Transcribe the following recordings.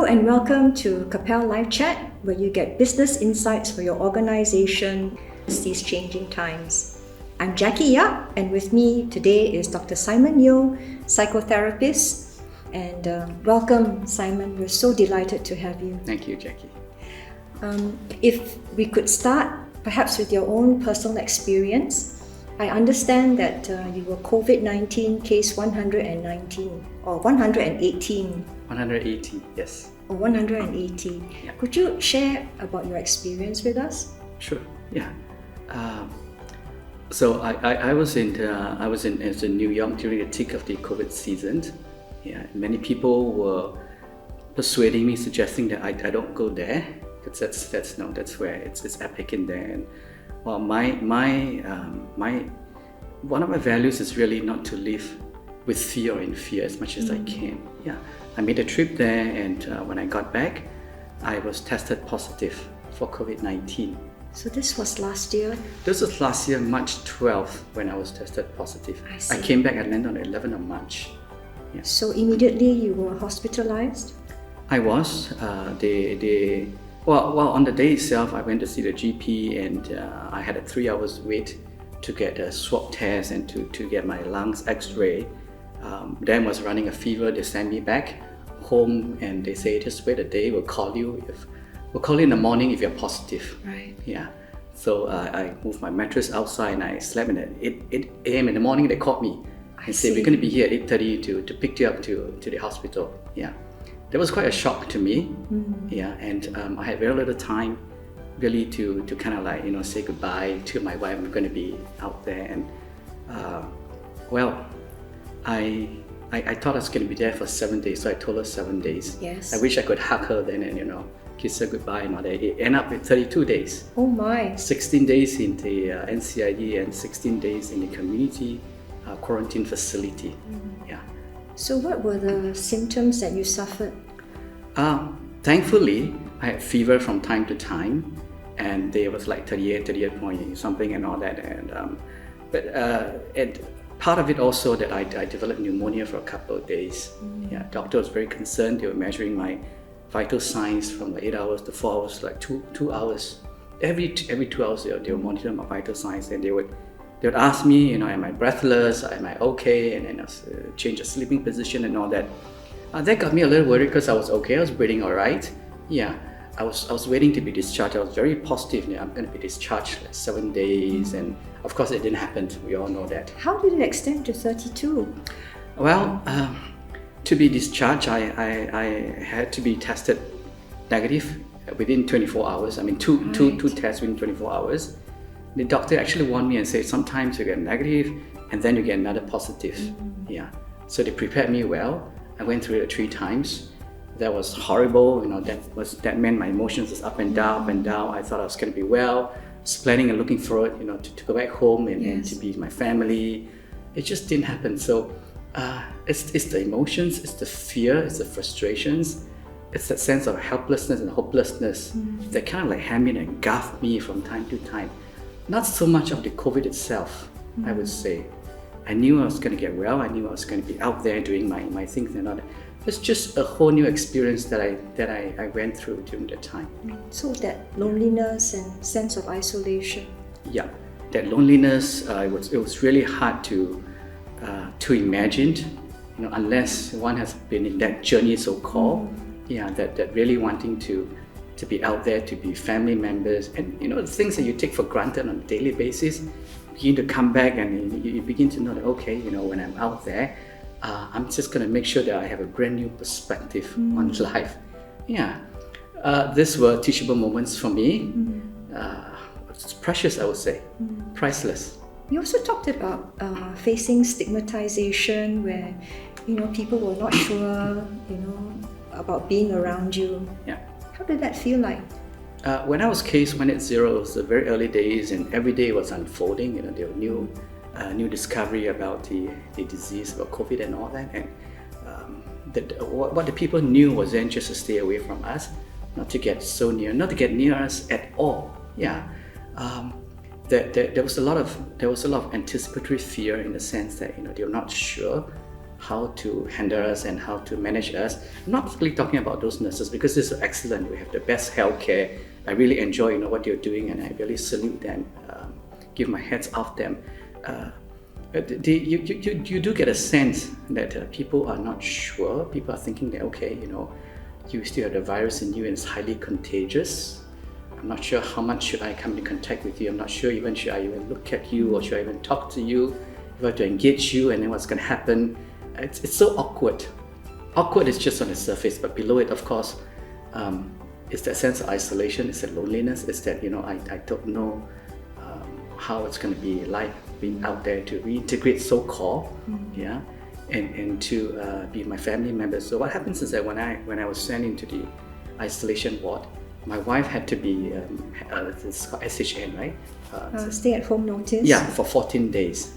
and welcome to Capelle Livechat, where you get business insights for your organization in these changing times. I'm Jackie Yap, and with me today is Dr. Simon Yeo, Psychotherapist. And welcome, Simon. We're so delighted to have you. Thank you, Jackie. If we could start perhaps with your own personal experience. I understand that you were COVID-19 case 119 or 118. 180, yes. Or 180. Yeah. Could you share about your experience with us? Sure. Yeah. So I was in New York during the thick of the COVID season. Yeah. Many people were persuading me, suggesting that I don't go there because that's where it's epic in there. And well, my one of my values is really not to live with fear or in fear as much as I can. Yeah, I made a trip there, and when I got back, I was tested positive for COVID-19. So this was last year? This was last year, March 12th, when I was tested positive. I see. I came back and landed on the 11th of March. Yeah. So immediately you were hospitalized? I was. Well, on the day itself, I went to see the GP, and I had a 3 hours wait to get a swab test and to get my lungs x-ray. Then was running a fever. They sent me back home, and they say, just wait a day, we'll call you in the morning if you're positive. Right. Yeah. So I moved my mattress outside and I slept in at 8 a.m. in the morning. They called me and said, we're going to be here at 8:30 to pick you up to the hospital. Yeah. That was quite a shock to me. Yeah, and I had very little time really to kind of like, say goodbye to my wife. I'm going to be out there, and I thought I was going to be there for 7 days, so I told her 7 days. Yes. I wish I could hug her then and kiss her goodbye and all that. It ended up with 32 days. Oh my. 16 days in the NCID and 16 days in the community quarantine facility. Yeah. So what were the symptoms that you suffered? Thankfully, I had fever from time to time, and there was like 38 point something and all that. And part of it also that I developed pneumonia for a couple of days. Yeah, doctor was very concerned. They were measuring my vital signs from like 8 hours to 4 hours, like two hours. Every 2 hours they would monitor my vital signs, and they would ask me, am I breathless? Am I okay? And then change the sleeping position and all that. That got me a little worried because I was okay. I was breathing all right. Yeah, I was waiting to be discharged. I was very positive. I'm going to be discharged like 7 days, and of course it didn't happen. We all know that. How did it extend to 32? Well, to be discharged, I had to be tested negative within 24 hours. I mean, two tests within 24 hours. The doctor actually warned me and said sometimes you get negative and then you get another positive. Yeah. So they prepared me well. I went through it 3 times. That was horrible. That meant my emotions was up and down, up and down. I thought I was going to be well. I was planning and looking forward, to go back home and to be with my family. It just didn't happen. So it's the emotions, it's the fear, it's the frustrations, it's that sense of helplessness and hopelessness that kind of like hem in and engulf me from time to time. Not so much of the COVID itself, I would say. I knew I was going to get well. I knew I was going to be out there doing my things and all that. It's just a whole new experience that I went through during that time. So that loneliness and sense of isolation. Yeah, that loneliness. It was really hard to imagine, unless one has been in that journey, so-called. Yeah, that really wanting to be out there, to be family members, and the things that you take for granted on a daily basis begin to come back, and you begin to know that, okay, when I'm out there, I'm just going to make sure that I have a brand new perspective on life. Yeah, these were teachable moments for me. It's precious, I would say, priceless. You also talked about facing stigmatization where, people were not sure, about being around you. Yeah. How did that feel like? When I was case 180, it was the very early days, and every day was unfolding. There were new discovery about the disease, about COVID and all that. And what the people knew was then just to stay away from us, not to get so near, not to get near us at all. Yeah. There was a lot of anticipatory fear in the sense that they were not sure how to handle us and how to manage us. I'm not particularly talking about those nurses because this is excellent. We have the best healthcare. I really enjoy what you're doing, and I really salute them. Give my hats off them. You do get a sense that people are not sure. People are thinking that, okay, you still have the virus in you and it's highly contagious. I'm not sure how much should I come in contact with you. I'm not sure even should I even look at you or should I even talk to you. If I have to engage you, and then what's going to happen? It's so awkward. Awkward is just on the surface, but below it, of course, it's that sense of isolation, it's that loneliness, it's that, I don't know how it's going to be like being out there to reintegrate so-called, and to be my family members. So what happens is that when I was sent into the isolation ward, my wife had to be, it's called SHN, right? Stay-at-home notice? Yeah, for 14 days.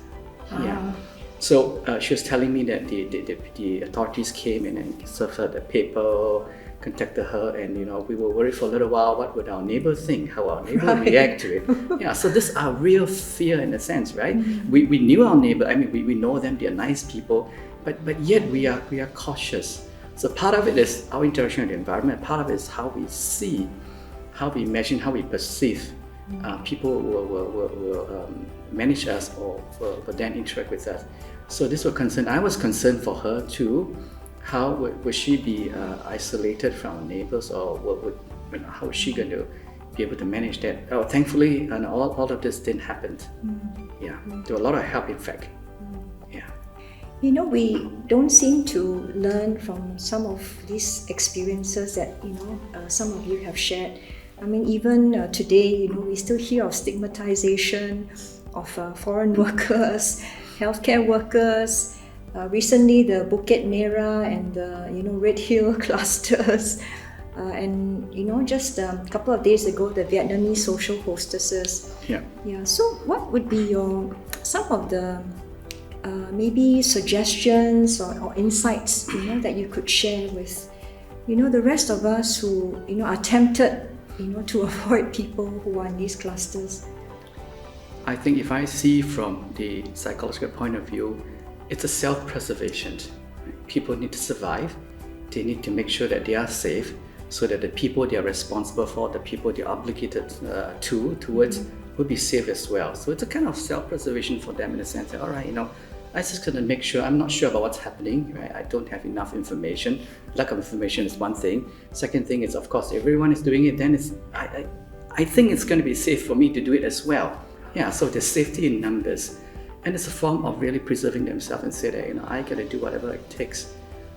Yeah. So she was telling me that the authorities came in and served her the paper, contacted her, and we were worried for a little while. What would our neighbor think? How our neighbor would react to it? Yeah. So this is our real fear in a sense, right? We knew our neighbor. I mean, we know them. They're nice people, but yet we are cautious. So part of it is our interaction with the environment. Part of it is how we see, how we imagine, how we perceive. People will manage us or will then interact with us. So this was concerned. I was concerned for her too. How would she be isolated from her neighbors, or how is she going to be able to manage that? Oh, thankfully, all of this didn't happen. Yeah, there was a lot of help, in fact. Yeah. We don't seem to learn from some of these experiences that some of you have shared. I mean, even today, we still hear of stigmatization of foreign workers, healthcare workers. Recently, the Bukit Merah and the Red Hill clusters, and just a couple of days ago, the Vietnamese social hostesses. Yeah. Yeah. So, what would be some of the maybe suggestions or insights that you could share with the rest of us who are tempted to avoid people who are in these clusters? I think if I see from the psychological point of view, it's a self-preservation. People need to survive. They need to make sure that they are safe, so that the people they are responsible for, the people they are obligated towards, will be safe as well. So it's a kind of self-preservation for them in the sense that, all right, I just gonna make sure. I'm not sure about what's happening. Right? I don't have enough information. Lack of information is one thing. Second thing is, of course, everyone is doing it. Then I think it's going to be safe for me to do it as well. Yeah. So there's safety in numbers. And it's a form of really preserving themselves and say that, I gotta do whatever it takes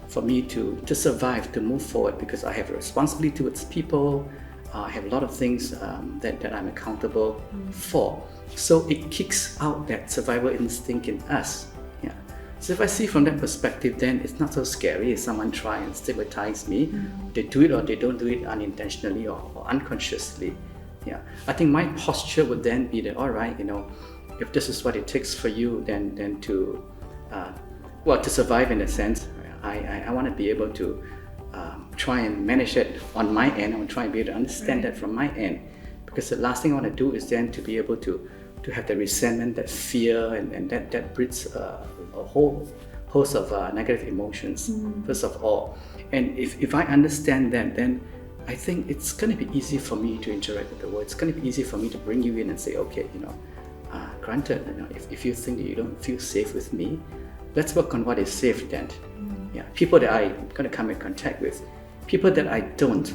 for me to survive, to move forward, because I have a responsibility towards people. I have a lot of things that I'm accountable for. So it kicks out that survival instinct in us. Yeah. So if I see from that perspective, then it's not so scary if someone try and stigmatize me. They do it or they don't do it unintentionally or unconsciously. Yeah. I think my posture would then be that, all right, if this is what it takes for you, then to survive in a sense, I want to be able to try and manage it on my end. I want to try and be able to understand that from my end, because the last thing I want to do is then to be able to have that resentment, that fear, and that breeds a whole host of negative emotions, first of all. And if I understand that, then I think it's going to be easy for me to interact with the world. It's going to be easy for me to bring you in and say, okay, granted, if you think that you don't feel safe with me, let's work on what is safe then. Yeah, people that I'm going to come in contact with, people that I don't,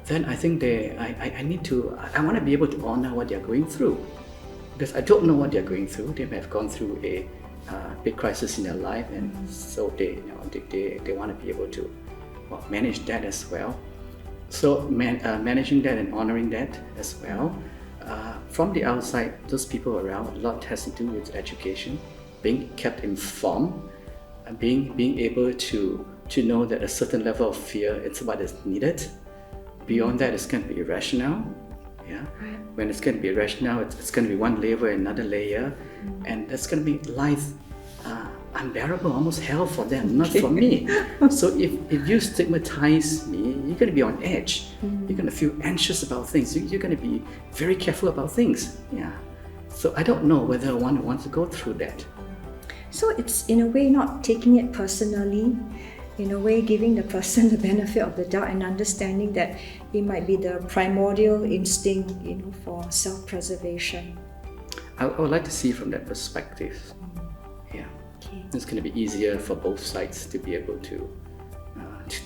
then I think I want to be able to honor what they're going through, because I don't know what they're going through. They may have gone through a big crisis in their life, and so they want to be able to manage that as well. So managing that and honoring that as well. From the outside, those people around, a lot has to do with education, being kept informed, being able to know that a certain level of fear, it's what is needed. Beyond that, it's going to be irrational. Yeah. When it's going to be irrational, it's going to be one layer, another layer, and that's going to be life unbearable, almost hell for them, not for me. So if you stigmatize me, you're going to be on edge. You're going to feel anxious about things. You're going to be very careful about things. Yeah. So I don't know whether one wants to go through that. So it's in a way not taking it personally, in a way giving the person the benefit of the doubt and understanding that it might be the primordial instinct, for self-preservation. I would like to see from that perspective. Yeah, Okay. it's going to be easier for both sides to be able to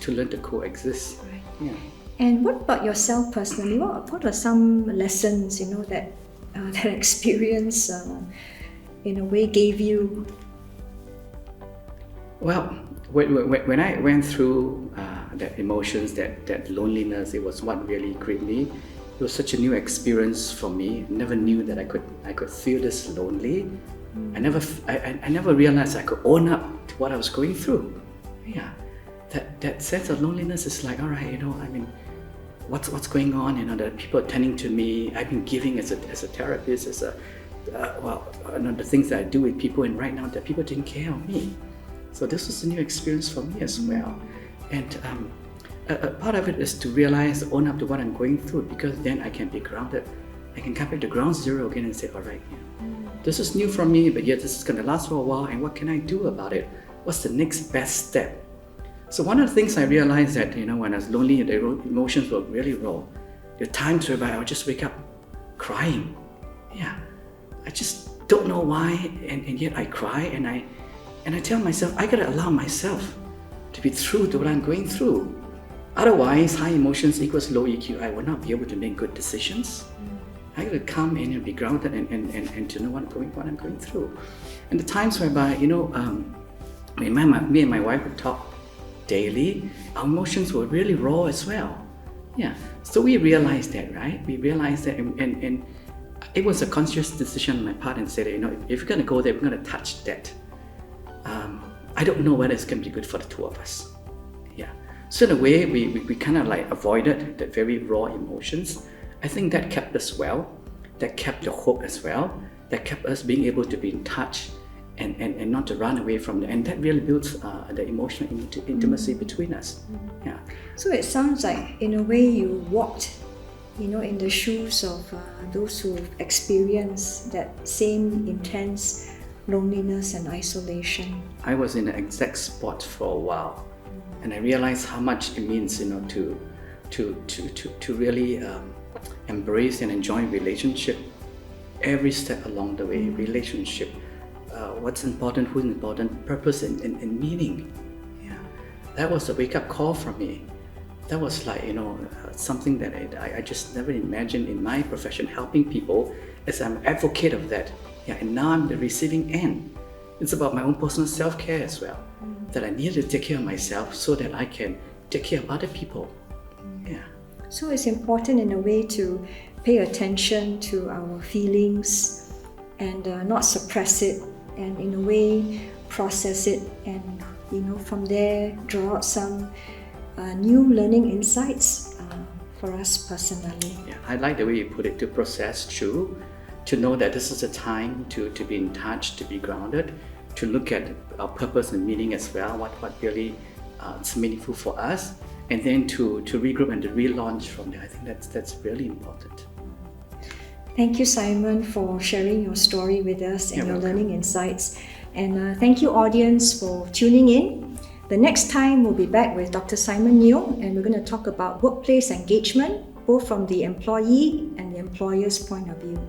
learn to coexist. Right. Yeah. And what about yourself personally? What are some lessons, that that experience in a way gave you? Well, when I went through that emotions, that loneliness, it was what really gripped me. It was such a new experience for me. I never knew that I could feel this lonely. I never realized I could own up to what I was going through. Yeah, that sense of loneliness is like, all right, what's going on? That people are tending to me. I've been giving as a therapist, the things that I do with people, and right now that people taking care of me. So this was a new experience for me as well. And a part of it is to realize, own up to what I'm going through, because then I can be grounded. I can come back to ground zero again and say, all right, this is new for me, but yet this is going to last for a while, and what can I do about it? What's the next best step? So one of the things I realized that, when I was lonely, the emotions were really raw. There are times whereby I would just wake up crying. Yeah, I just don't know why, and yet I cry, and I tell myself, I gotta allow myself to be true to what I'm going through. Otherwise, high emotions equals low EQ. I will not be able to make good decisions. I gotta come in and be grounded and to know what I'm going through. And the times whereby, me and my wife would talk daily, our emotions were really raw as well. Yeah. So we realized that, right? We realized that, and it was a conscious decision on my part, and said, if you're gonna go there, we're gonna touch that. I don't know whether it's going to be good for the two of us. Yeah. So in a way, we kind of like avoided the very raw emotions. I think that kept us well. That kept the hope as well. That kept us being able to be in touch and not to run away from it. And that really builds the emotional intimacy between us. Yeah. So it sounds like, in a way, you walked, in the shoes of those who experienced that same intense loneliness and isolation. I was in the exact spot for a while, and I realized how much it means, to really embrace and enjoy relationship every step along the way. Relationship, what's important, who's important, purpose and meaning. Yeah, that was a wake-up call for me. That was like, something that I just never imagined in my profession, helping people, as I'm an advocate of that. Yeah, and now I'm the receiving end. It's about my own personal self-care as well. That I need to take care of myself so that I can take care of other people. Yeah. So it's important in a way to pay attention to our feelings and not suppress it, and in a way process it, and from there draw out some new learning insights for us personally. Yeah, I like the way you put it, to process through, to know that this is a time to be in touch, to be grounded, to look at our purpose and meaning as well, what really is meaningful for us, and then to regroup and to relaunch from there. I think that's really important. Thank you, Simon, for sharing your story with us and You're your welcome. learning insights. And thank you, audience, for tuning in. The next time we'll be back with Dr. Simon Neo, and we're going to talk about workplace engagement, both from the employee and the employer's point of view.